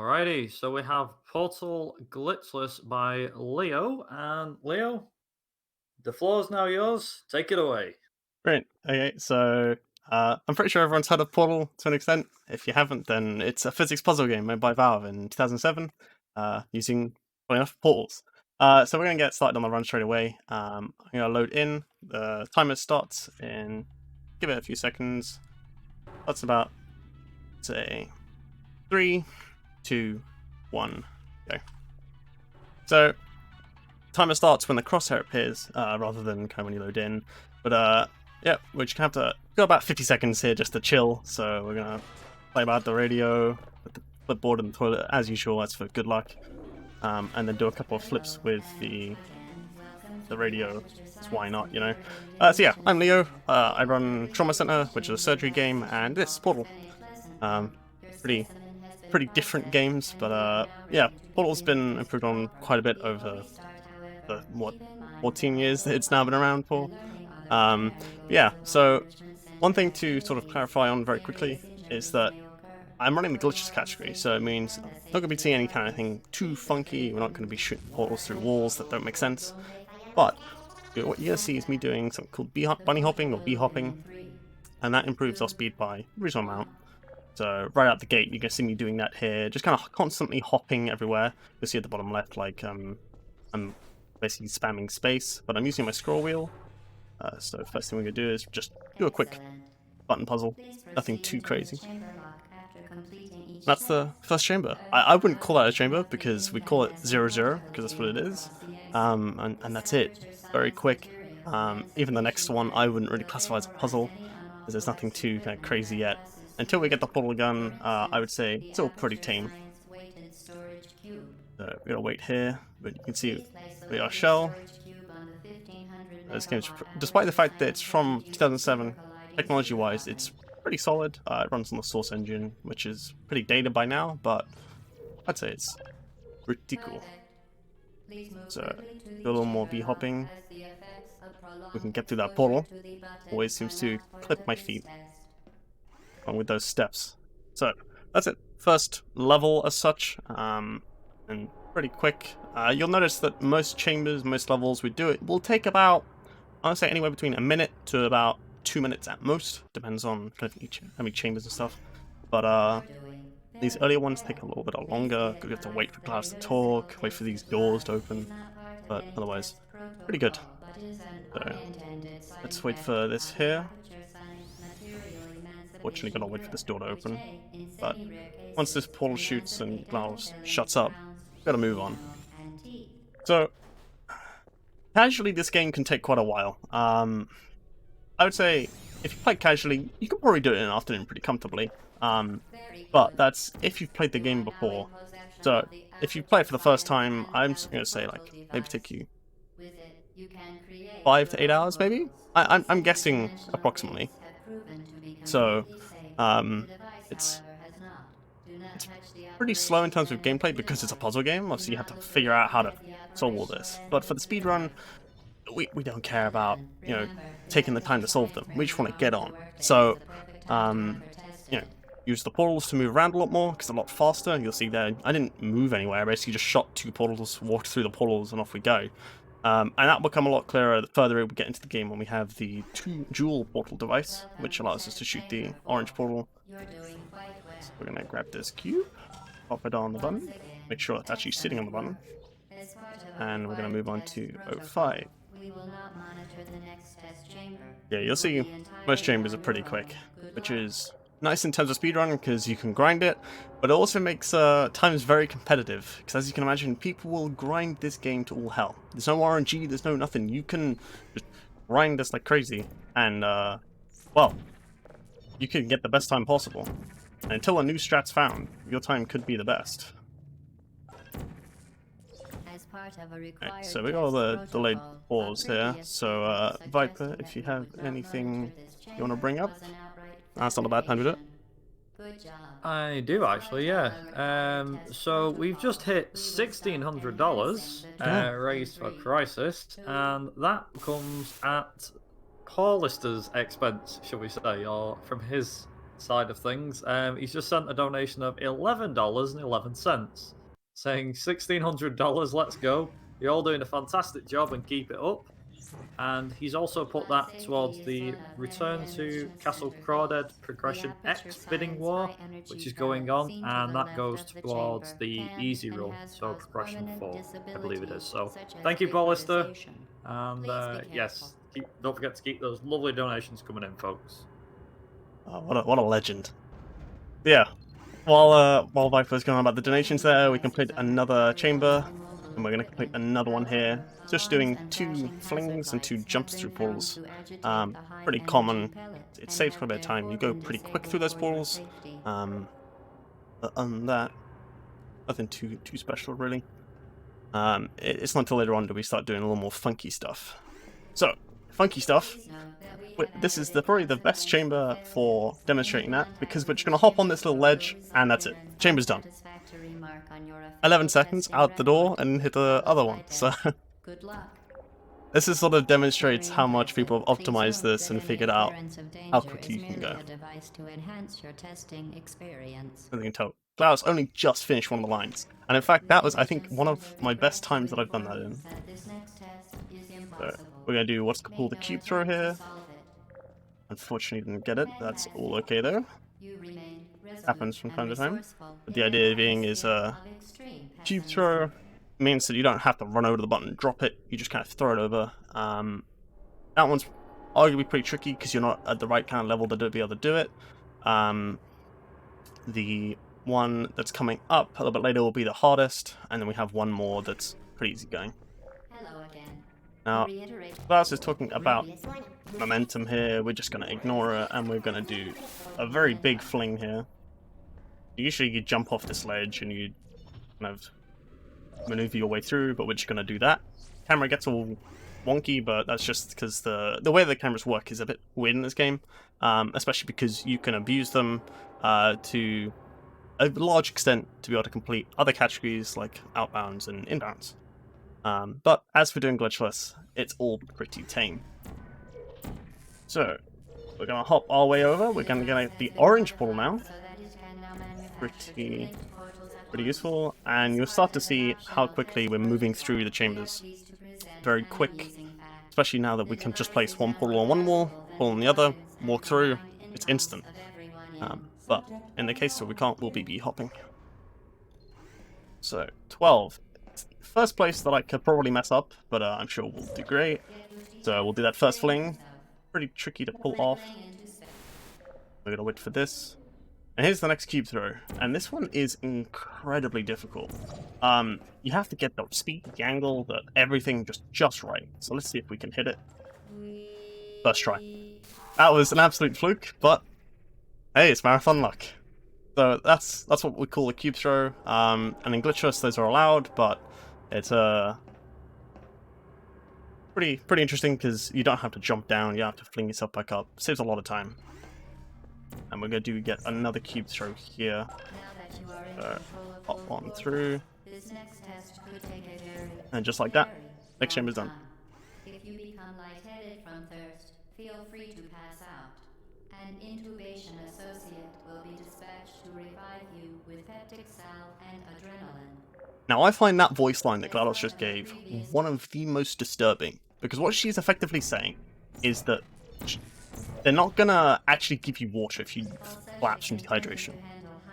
Alrighty, so we have Portal Glitchless by Leo, and Leo, the floor is now yours. Take it away. Great. Okay, so I'm pretty sure everyone's heard of Portal to an extent. If you haven't, then it's a physics puzzle game made by Valve in 2007, using, funny enough, portals. So we're gonna get started on the run straight away. I'm gonna load in. The timer starts in. Give it a few seconds. That's about, say, 3, 2, 1, go. So timer starts when the crosshair appears, rather than kind of when you load in. But yeah, we're just gonna have to go about 50 seconds here just to chill. So we're gonna play about the radio, put the flipboard in the toilet as usual. That's for good luck, and then do a couple of flips with the radio. So why not, you know? So yeah, I'm Leo. I run Trauma Center, which is a surgery game, and this is Portal. Pretty different games, but yeah, Portal's been improved on quite a bit over the what 14 years that it's now been around for. Yeah, so one thing to sort of clarify on very quickly is that I'm running the glitches category, so it means I'm not going to be seeing any kind of thing too funky. We're not going to be shooting portals through walls that don't make sense. But what you're going to see is me doing something called bunny hopping or bee hopping, and that improves our speed by a reasonable amount. So right out the gate, you're going to see me doing that here, just kind of constantly hopping everywhere. You'll see at the bottom left, like I'm basically spamming space, but I'm using my scroll wheel. So first thing we're going to do is just do a quick button puzzle, nothing too crazy. That's the first chamber. I wouldn't call that a chamber because we call it 0-0 because that's what it is. And that's it. Very quick. Even the next one I wouldn't really classify as a puzzle because there's nothing too kind of crazy yet. Until we get the portal gun, I would say it's all pretty tame. So we're gonna wait here, but you can see our shell. This game's, despite the fact that it's from 2007, technology-wise, it's pretty solid. It runs on the Source engine, which is pretty dated by now, but I'd say it's pretty cool. So, do a little more bee-hopping. We can get through that portal. Always seems to clip my feet along with those steps. So, that's it. First level as such, and pretty quick. You'll notice that most chambers, most levels we do it will take about, I would say, anywhere between a minute to about 2 minutes at most. Depends on kind of how many chambers and stuff. But these earlier ones take a little bit longer because we have to wait for clouds to talk, wait for these doors to open. But otherwise, pretty good. So let's wait for this here. Fortunately, gotta wait for this door to open. But once this portal shoots and clouds shuts up, gotta move on. So casually, this game can take quite a while. I would say if you play casually, you can probably do it in an afternoon pretty comfortably. But that's if you've played the game before. So if you play it for the first time, I'm just gonna say like maybe take you 5 to 8 hours, maybe. I'm guessing approximately. So it's pretty slow in terms of gameplay because it's a puzzle game. Obviously, you have to figure out how to solve all this. But for the speedrun, we don't care about, you know, taking the time to solve them. We just want to get on. So, you know, use the portals to move around a lot more because they're a lot faster. You'll see there, I didn't move anywhere. I basically just shot 2 portals, walked through the portals, and off we go. And that will become a lot clearer the further we get into the game when we have the dual portal device, which allows us to shoot the orange portal. So we're going to grab this cube, pop it on the button, make sure it's actually sitting on the button, and we're going to move on to 05. Yeah, you'll see most chambers are pretty quick, which is nice in terms of speedrun because you can grind it, but it also makes times very competitive because, as you can imagine, people will grind this game to all hell. There's no RNG, there's no nothing. You can just grind this like crazy, and well, you can get the best time possible. And until a new strat's found, your time could be the best. Right, so we got all the delayed pause here. So Viper, if you have anything you want to bring up, that's not a bad time to do it. I do actually, yeah. So we've just hit $1,600 Yeah. raised for Crisis, and that comes at Paul Lister's expense, shall we say, or from his side of things, he's just sent a donation of $11.11, saying $1,600. Let's go. You're all doing a fantastic job and keep it up. And he's also put that towards the Return to Castle Crawdad Progression X bidding war, which is going on, and that goes towards the easy run, so Progression 4, I believe it is. So thank you, Ballista, and yes, don't forget to keep those lovely donations coming in, folks. Oh, what a legend. Yeah. While Viper's going on about the donations there, we complete another chamber, and we're going to complete another one here. Just doing 2 flings and 2 jumps through portals. Pretty common. It saves quite a bit of time. You go pretty quick through those portals. But on that, nothing too special really. It's not until later on that we start doing a little more funky stuff. So, funky stuff. This is probably the best chamber for demonstrating that, because we're just going to hop on this little ledge, and that's it. Chamber's done. 11 seconds out the door and hit the other one. So this is sort of demonstrates how much people have optimized this and figured out how quickly you can go. As you can tell, Klaus only just finished one of the lines, and in fact that was, I think, one of my best times that I've done that in. So we're going to do what's called the cube throw here. Unfortunately didn't get it, that's all okay though. Happens from time to time. But the idea being is cube throw means that you don't have to run over the button and drop it, you just kind of throw it over. That one's arguably pretty tricky because you're not at the right kind of level to be able to do it. The one that's coming up a little bit later will be the hardest, and then we have one more that's pretty easy going. Now, Klaus is talking about momentum here. We're just going to ignore it, and we're going to do a very big fling here. Usually you jump off this ledge and you kind of maneuver your way through, but we're just going to do that. Camera gets all wonky, but that's just because the way the cameras work is a bit weird in this game, especially because you can abuse them to a large extent to be able to complete other categories like outbounds and inbounds. But as for doing Glitchless, it's all pretty tame. So, we're going to hop our way over. We're going to get the orange portal now. Pretty useful. And you'll start to see how quickly we're moving through the chambers. Very quick. Especially now that we can just place one portal on one wall, portal on the other, walk through. It's instant. But in the case that we can't, we'll be hopping. So, 12. First place that I could probably mess up, but I'm sure we'll do great. So we'll do that first fling. Pretty tricky to pull off. We're gonna wait for this. And here's the next cube throw. And this one is incredibly difficult. You have to get the speed, the angle, everything just right. So let's see if we can hit it. First try. That was an absolute fluke, but hey, it's marathon luck. So that's what we call a cube throw. And in Glitchless those are allowed, but it's pretty interesting because you don't have to jump down, you don't have to fling yourself back up. Saves a lot of time. And we're going to do yet another cube throw here. So, hop on through. And just like that, next chamber's done. If you become lightheaded from thirst, feel free to pass out. An intubation associate will be dispatched to revive you with peptic salve and adrenaline. Now I find that voice line that GLaDOS just gave one of the most disturbing, because what she's effectively saying is that they're not gonna actually give you water if you collapse from dehydration.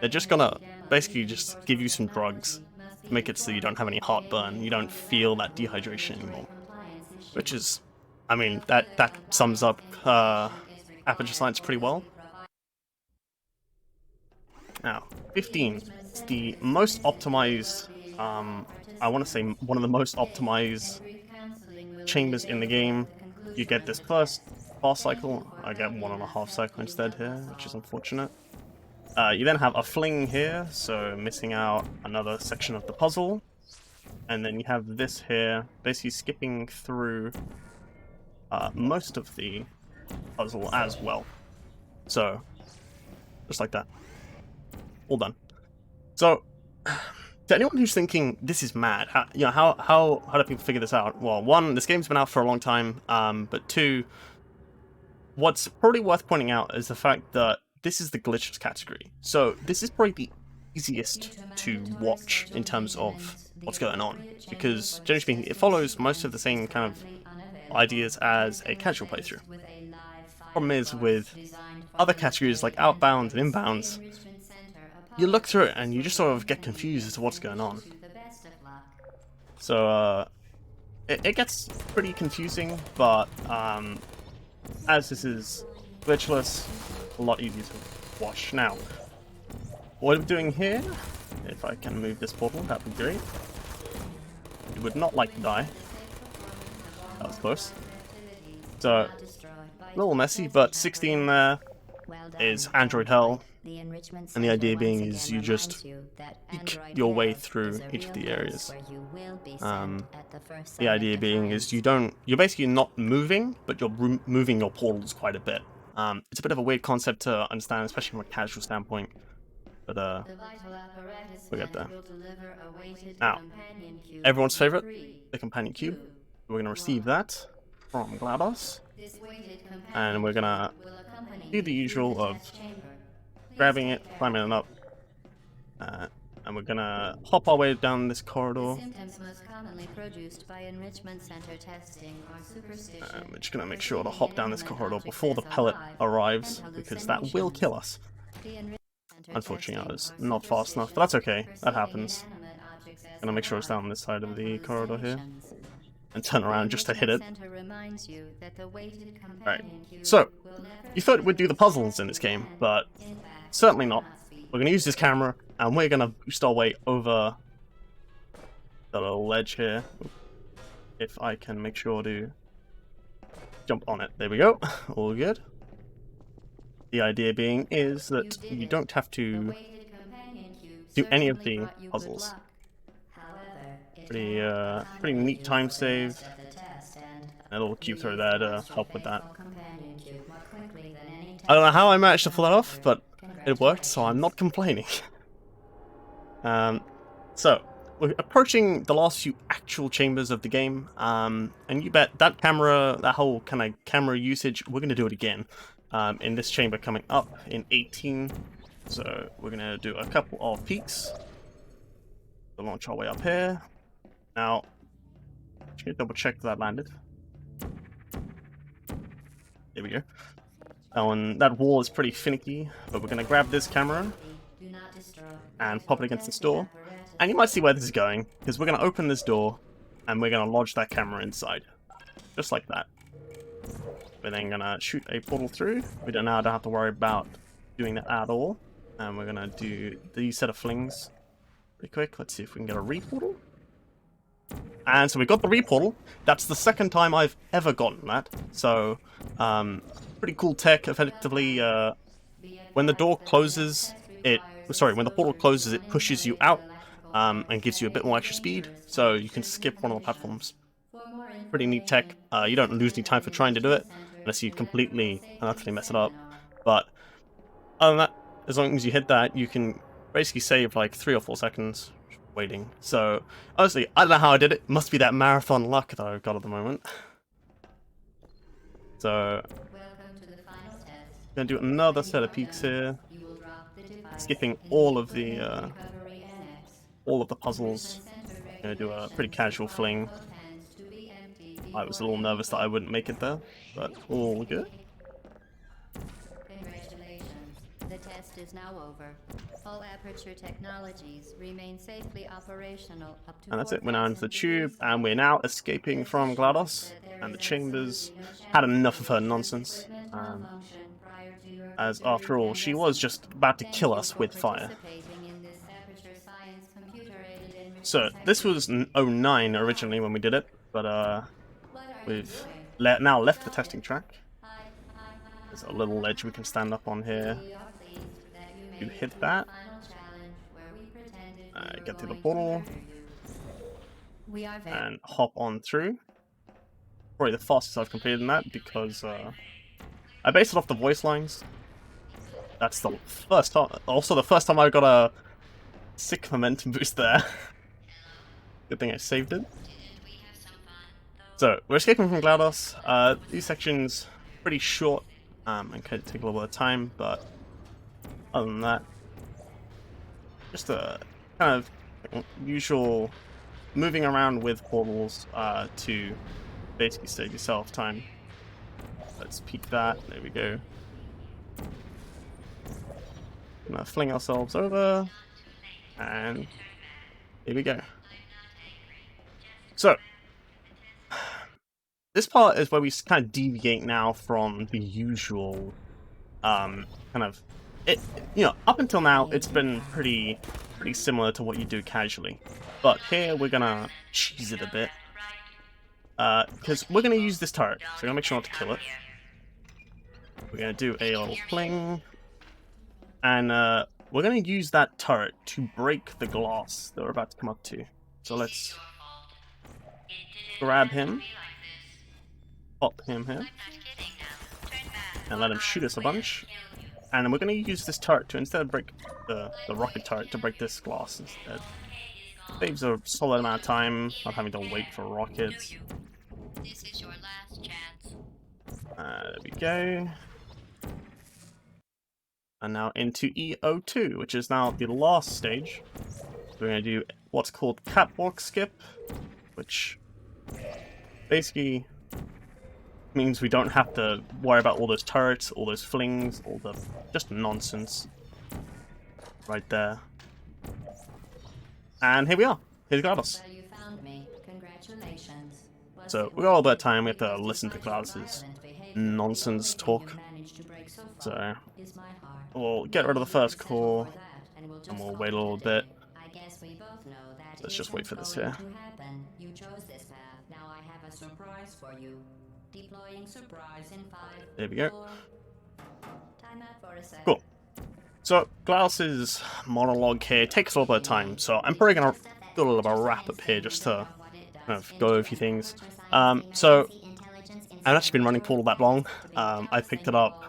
They're just gonna basically just give you some drugs to make it so you don't have any heartburn, you don't feel that dehydration anymore. Which is, I mean, that sums up Aperture Science pretty well. Now, 15 is the most optimized, I want to say one of the most optimized chambers in the game. You get this first fast cycle, I get 1.5 cycle instead here, which is unfortunate. You then have a fling here, so missing out another section of the puzzle. And then you have this here, basically skipping through most of the puzzle as well. So, just like that. All done. So, to anyone who's thinking this is mad, how do people figure this out? Well, one, this game's been out for a long time, but two, what's probably worth pointing out is the fact that this is the Glitchless category. So this is probably the easiest to watch in terms of what's going on, because generally speaking, it follows most of the same kind of ideas as a casual playthrough. Problem is, with other categories like Outbound and Inbounds, you look through it and you just sort of get confused as to what's going on. So it gets pretty confusing, but as this is glitchless, a lot easier to watch. Now, what I'm doing here, if I can move this portal, that'd be great. You would not like to die. That was close. So, a little messy, but 16 there is Android Hell. And the idea being is you just peek your way through each of the areas. The idea being is you're basically not moving, but you're moving your portals quite a bit. It's a bit of a weird concept to understand, especially from a casual standpoint. But we'll get there. Now, everyone's favorite, the companion cube. We're going to receive that from GLaDOS. And we're going to do the usual of grabbing it, climbing it up, and we're gonna hop our way down this corridor. We're just gonna make sure to hop down this corridor before the pellet arrives, because that will kill us. Unfortunately, I was not fast enough, but that's okay. That happens. Gonna make sure it's down this side of the corridor here, and turn around just to hit it. Right. So, you thought we'd do the puzzles in this game, but certainly not. We're going to use this camera, and we're going to boost our way over the little ledge here. If I can make sure to jump on it. There we go. All good. The idea being is that you don't have to do any of the puzzles. Pretty neat time save. And a little cube throw there to help with that. I don't know how I managed to pull that off, but it worked, so I'm not complaining. So, we're approaching the last few actual chambers of the game, and you bet that camera, that whole kind of camera usage, we're going to do it again in this chamber coming up in 18. So, we're going to do a couple of peeks to launch our way up here. Now, just going to double check that landed. There we go. That wall is pretty finicky, but we're going to grab this camera and pop it against this door. And you might see where this is going, because we're going to open this door and we're going to lodge that camera inside. Just like that. We're then going to shoot a portal through. We don't now have to worry about doing that at all. And we're going to do these set of flings pretty quick. Let's see if we can get a re-portal. And so we got the re-portal. That's the second time I've ever gotten that. So, pretty cool tech. Effectively, when the door closes, when the portal closes, it pushes you out and gives you a bit more extra speed, so you can skip one of the platforms. Pretty neat tech. You don't lose any time for trying to do it, unless you completely and utterly mess it up. But other than that, as long as you hit that, you can basically save like 3 or 4 seconds waiting. So, honestly, I don't know how I did it. Must be that marathon luck that I've got at the moment. So, gonna do another set of peeks here, skipping all of the puzzles. Gonna do a pretty casual fling. I was a little nervous that I wouldn't make it there, but all good. Congratulations. The test is now over. All Aperture technologies remain safely operational up to. And that's it. We're now into the tube, and we're now escaping from GLaDOS and the chambers. Had enough of her nonsense. As after all, she was just about to kill us with fire. So this was 09 originally when we did it, but we've now left the testing track. There's a little ledge we can stand up on here. You hit that. Get through the portal. And hop on through. Probably the fastest I've completed in that, because I based it off the voice lines. That's the first time. Also, the first time I got a sick momentum boost there. Good thing I saved it. So, we're escaping from GLaDOS. These sections pretty short and kind of take a little bit of time, but other than that, just a kind of usual moving around with portals to basically save yourself time. Let's peek that. There we go. Gonna fling ourselves over, and here we go. So this part is where we kind of deviate now from the usual kind of up until now it's been pretty similar to what you do casually, but here we're gonna cheese it a bit because we're gonna use this turret, so we're gonna make sure not to kill it. We're gonna do a little fling, and we're gonna use that turret to break the glass that we're about to come up to. So let's grab him, pop him here, and let him shoot us a bunch. And then we're going to use this turret to, instead of break the rocket turret, to break this glass instead. Saves a solid amount of time, not having to wait for rockets. This is your last chance. There we go. And now into EO2, which is now the last stage. We're going to do what's called catwalk skip, which basically means we don't have to worry about all those turrets, all those flings, all the just nonsense right there. And here we are. Here's Gladys. So you found me. Congratulations. So we got all that time. We have to listen to Gladys's nonsense talk. So we'll get rid of the first core, and we'll wait a little bit. Let's just wait for this here. You chose this path. Now I have a surprise for you. Deploying surprise in 5. There we go. 4. Time out for a sec. Cool. So Gladys's monologue here takes a little bit of time, so I'm probably gonna do a little bit of a wrap up here just to kind of go over a few things. So I've actually been running Portal that long. I picked it up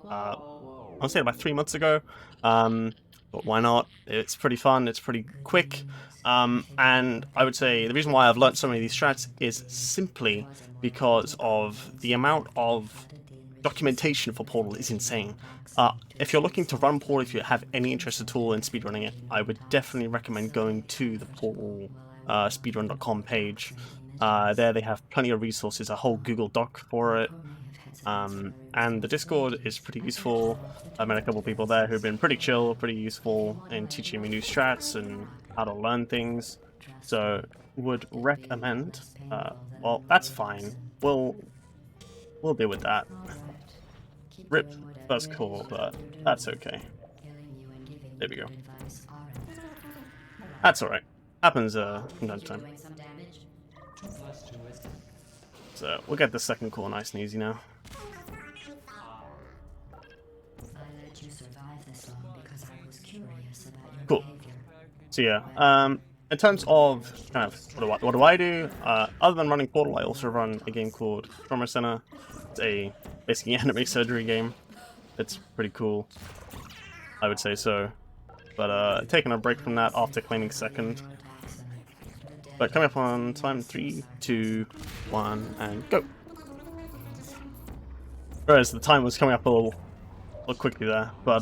I'll say about 3 months ago. But why not? It's pretty fun, it's pretty quick. And I would say the reason why I've learnt so many of these strats is simply because of the amount of documentation for Portal is insane. If you're looking to run Portal, if you have any interest at all in speedrunning it, I would definitely recommend going to the Portal speedrun.com page. There they have plenty of resources, a whole Google Doc for it. And the Discord is pretty useful. I've met a couple of people there who've been pretty chill, pretty useful in teaching me new strats and how to learn things. So would recommend. Well, that's fine. We'll deal with that. Rip first core, but that's okay. There we go. That's alright. Happens from time to time. So we'll get the second core nice and easy now. Cool. So yeah, in terms of kind of what do I do? Other than running Portal, I also run a game called Trauma Center. It's a basically anime surgery game. It's pretty cool, I would say so. But taking a break from that after claiming second. But coming up on time, 3, 2, 1, and go. Whereas the time was coming up a little quickly there, but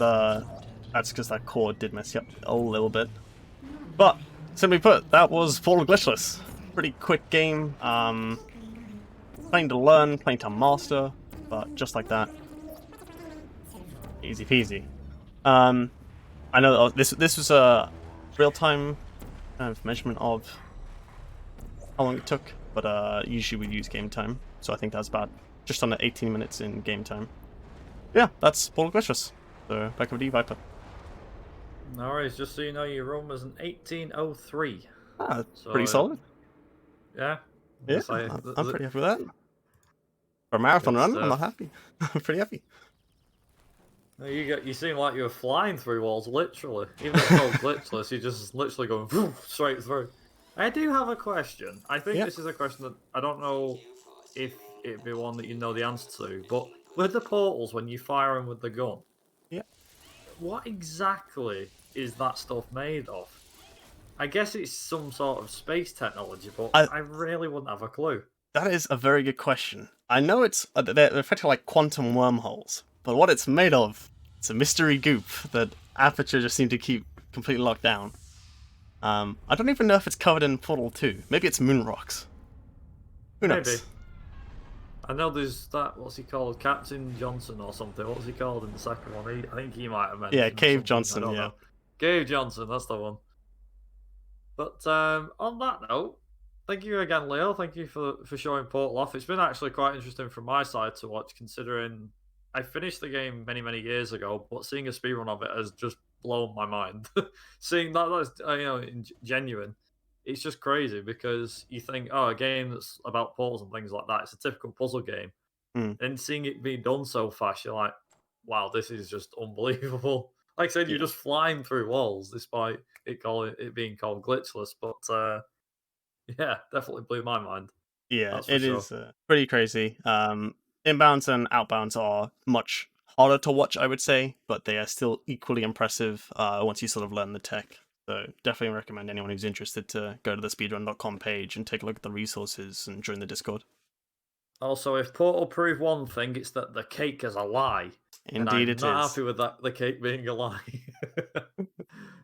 that's because that core did mess you up a little bit. But simply put, that was Portal Glitchless. Pretty quick game. Playing to learn, playing to master, but just like that, easy peasy. I know this was a real-time kind of measurement of how long it took, but usually we use game time, so I think that's about just under 18 minutes in game time. Yeah, that's Portal Glitchless. So back over to you, Viper. No worries, just so you know, your run was an 18:03. Ah, So, pretty solid. Yeah. Yeah, I'm pretty happy with that. For a marathon run, I'm not happy. I'm pretty happy. You seem like you were flying through walls, literally. Even though it's called Glitchless, you're just literally going straight through. I do have a question. I think this is a question that I don't know if it'd be one that you know the answer to, but with the portals, when you fire them with the gun, what exactly is that stuff made of? I guess it's some sort of space technology, but I really wouldn't have a clue. That is a very good question. I know it's they're effectively like quantum wormholes, but what it's made of, it's a mystery goop that aperture just seemed to keep completely locked down. I don't even know if it's covered in Portal 2. Maybe it's moon rocks. Who Maybe. knows? I know there's that, what's he called? Captain Johnson or something. What was he called in the second one? I think he might have mentioned Yeah, Cave something, Johnson, I don't yeah. know. Cave Johnson, that's the one. But on that note, thank you again, Leo. Thank you for showing Portal off. It's been actually quite interesting from my side to watch, considering I finished the game many, many years ago, but seeing a speedrun of it has just blown my mind. Seeing that's genuine. It's just crazy because you think, oh, a game that's about portals and things like that, it's a typical puzzle game. Mm. And seeing it being done so fast, you're like, wow, this is just unbelievable. Like I said, you're Yeah. just flying through walls despite it being called glitchless. But yeah, definitely blew my mind. Yeah, That's for it sure. is pretty crazy. Inbounds and outbounds are much harder to watch, I would say, but they are still equally impressive once you sort of learn the tech. So definitely recommend anyone who's interested to go to the speedrun.com page and take a look at the resources and join the Discord. Also, if Portal proved one thing, it's that the cake is a lie. And Indeed I'm it not is. happy with that, the cake being a lie.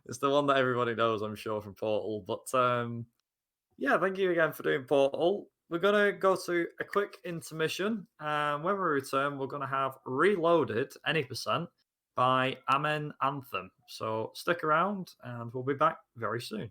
It's the one that everybody knows, I'm sure, from Portal. But yeah, thank you again for doing Portal. We're going to go to a quick intermission. And when we return, we're going to have Reloaded Any Percent by Amen Anthem. So stick around and we'll be back very soon.